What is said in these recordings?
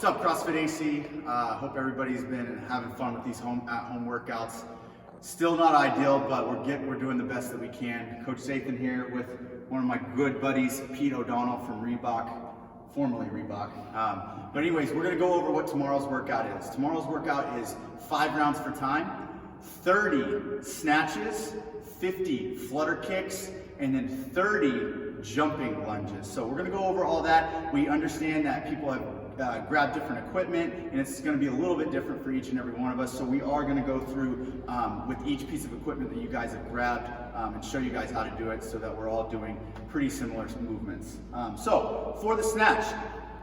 What's up, CrossFit AC? Hope everybody's been having fun with these at-home workouts. Still not ideal, but we're doing the best that we can. Coach Zathan here with one of my good buddies, Pete O'Donnell from Reebok, formerly Reebok. But anyways, we're gonna go over what tomorrow's workout is. Tomorrow's workout is 5 rounds for time, 30 snatches, 50 flutter kicks, and then 30 jumping lunges. So we're gonna go over all that. We understand that people have grab different equipment, and it's going to be a little bit different for each and every one of us. So we are going to go through with each piece of equipment that you guys have grabbed and show you guys how to do it so that we're all doing pretty similar movements. So for the snatch,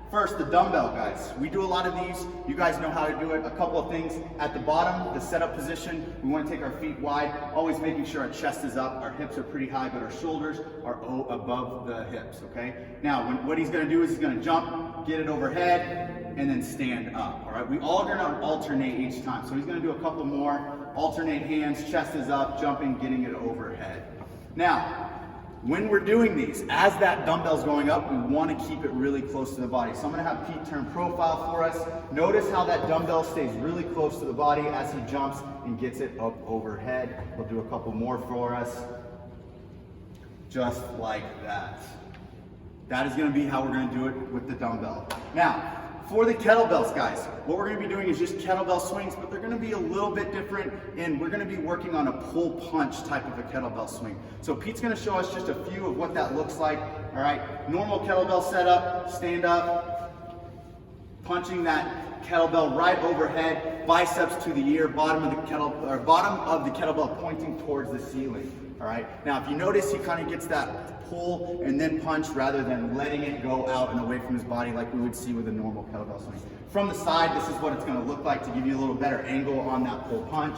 first the dumbbell, guys. We do a lot of these. You guys know how to do it. A couple of things at the bottom, the setup position. We want to take our feet wide, always making sure our chest is up, our hips are pretty high, but our shoulders are above the hips, okay? Now, what he's going to do is he's going to jump, get it overhead, and then stand up, all right? We all are going to alternate each time. So he's going to do a couple more, alternate hands, chest is up, jumping, getting it overhead. Now, when we're doing these, as that dumbbell's going up, we want to keep it really close to the body. So I'm going to have Pete turn profile for us. Notice how that dumbbell stays really close to the body as he jumps and gets it up overhead. He'll do a couple more for us, just like that. That is going to be how we're going to do it with the dumbbell. Now, for the kettlebells, guys, what we're going to be doing is just kettlebell swings, but they're going to be a little bit different, and we're going to be working on a pull punch type of a kettlebell swing. So Pete's going to show us just a few of what that looks like. All right, normal kettlebell setup, stand up, punching that kettlebell right overhead, biceps to the ear, bottom of the kettlebell pointing towards the ceiling. All right, now if you notice, he kind of gets that pull and then punch rather than letting it go out and away from his body like we would see with a normal kettlebell swing. From the side, this is what it's going to look like to give you a little better angle on that pull punch.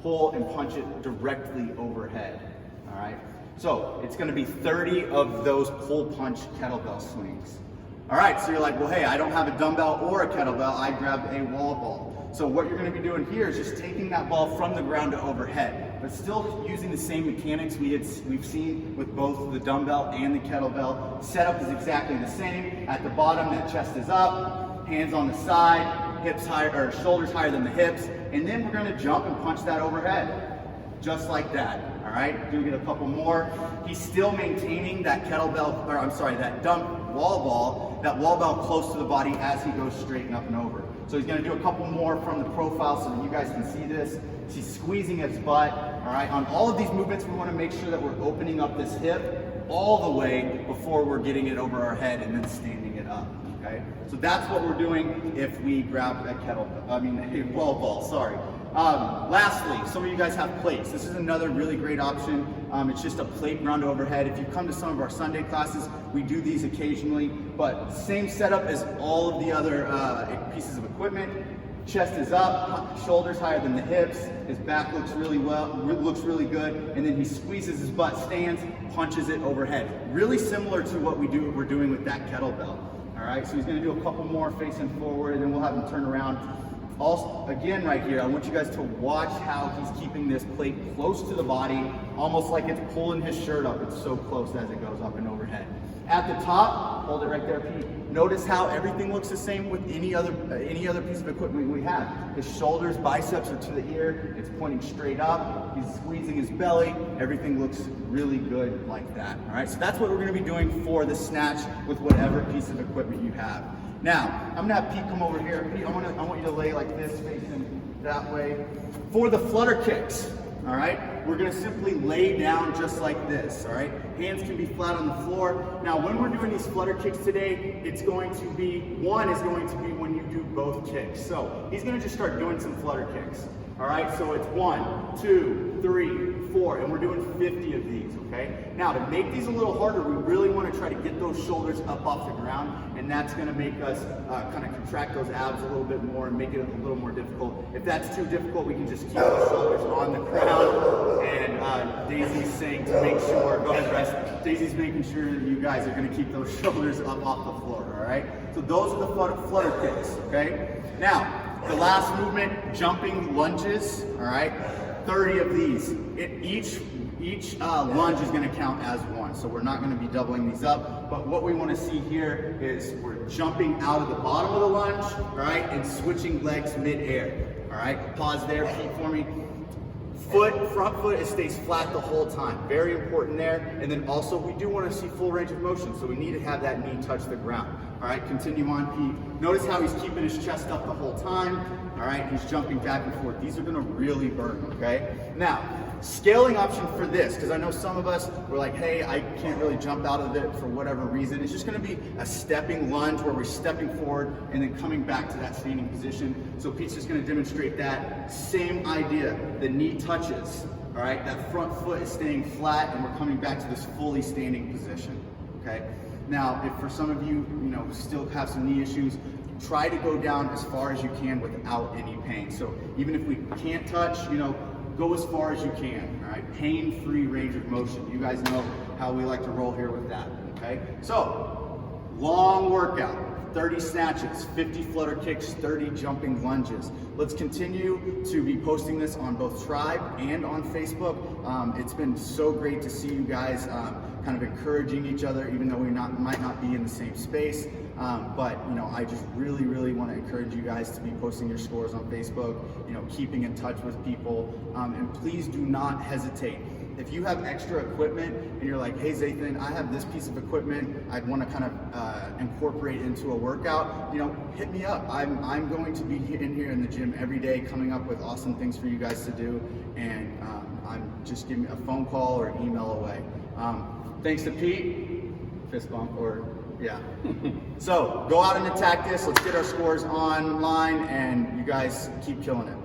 Pull and punch it directly overhead. All right, so it's going to be 30 of those pull punch kettlebell swings. All right, so you're like, well, hey, I don't have a dumbbell or a kettlebell. I grabbed a wall ball. So what you're going to be doing here is just taking that ball from the ground to overhead, but still using the same mechanics we've seen with both the dumbbell and the kettlebell. Setup is exactly the same. At the bottom, that chest is up, hands on the side, hips higher or shoulders higher than the hips, and then we're going to jump and punch that overhead, just like that. All right, do get a couple more. He's still maintaining that kettlebell, or I'm sorry, that wall ball close to the body as he goes straight and up and over. So he's going to do a couple more from the profile so that you guys can see this. He's squeezing his butt. All right, on all of these movements, we want to make sure that we're opening up this hip all the way before we're getting it over our head and then standing it up. Okay, so that's what we're doing if we grab a wall ball. Sorry. Lastly, some of you guys have plates. This is another really great option. It's just a plate ground overhead. If you come to some of our Sunday classes, we do these occasionally, but same setup as all of the other pieces of equipment. Chest is up, shoulders higher than the hips. His back looks really good, and then he squeezes his butt, stands, punches it overhead. Really similar to what we're doing with that kettlebell. All right, so he's going to do a couple more facing forward, and then we'll have him turn around. Also, again, right here, I want you guys to watch how he's keeping this plate close to the body, almost like it's pulling his shirt up. It's so close as it goes up and overhead. At the top, hold it right there, Pete. Notice how everything looks the same with any other piece of equipment we have. His shoulders, biceps are to the ear. It's pointing straight up. He's squeezing his belly. Everything looks really good like that. All right, so that's what we're going to be doing for the snatch with whatever piece of equipment you have. Now, I'm gonna have Pete come over here. Pete, I want you to lay like this, facing that way. For the flutter kicks, all right, we're gonna simply lay down just like this, all right? Hands can be flat on the floor. Now, when we're doing these flutter kicks today, one is going to be when you do both kicks. So he's gonna just start doing some flutter kicks. All right, so it's 1, 2, 3, 4, and we're doing 50 of these, okay? Now, to make these a little harder, we really want to try to get those shoulders up off the ground, and that's going to make us kind of contract those abs a little bit more and make it a little more difficult. If that's too difficult, we can just keep the shoulders on the ground, and Daisy's saying to make sure, go ahead, Bryce. Daisy's making sure that you guys are going to keep those shoulders up off the floor, all right? So those are the flutter kicks, okay? Now, the last movement, jumping lunges, all right? 30 of these. Each lunge is going to count as one. one. So we're not gonna be doubling these up, but what we wanna see here is we're jumping out of the bottom of the lunge, all right, and switching legs mid-air, all right? Pause there, Pete, for me. Front foot, it stays flat the whole time. Very important there. And then also, we do want to see full range of motion, so we need to have that knee touch the ground. All right, continue on, Pete. Notice how he's keeping his chest up the whole time. All right, he's jumping back and forth. These are going to really burn, okay? Now, scaling option for this, because I know some of us were like, hey, I can't really jump out of it for whatever reason. It's just going to be a stepping lunge where we're stepping forward and then coming back to that standing position. So Pete's just going to demonstrate that same idea. The knee touches, all right? That front foot is staying flat and we're coming back to this fully standing position, okay? Now, if for some of you, still have some knee issues, try to go down as far as you can without any pain. So even if we can't touch, go as far as you can, all right? Pain-free range of motion. You guys know how we like to roll here with that, okay? So, long workout, 30 snatches, 50 flutter kicks, 30 jumping lunges. Let's continue to be posting this on both Tribe and on Facebook. It's been so great to see you guys kind of encouraging each other, even though we might not be in the same space. But I just really want to encourage you guys to be posting your scores on Facebook, keeping in touch with people, and please do not hesitate. If you have extra equipment and you're like, hey Zathan, I have this piece of equipment I'd want to kind of incorporate into a workout, hit me up. I'm going to be in here in the gym every day coming up with awesome things for you guys to do, and I'm just giving a phone call or an email away. Thanks to Pete, fist bump, or yeah. So go out and attack this. Let's get our scores online, and you guys keep killing it.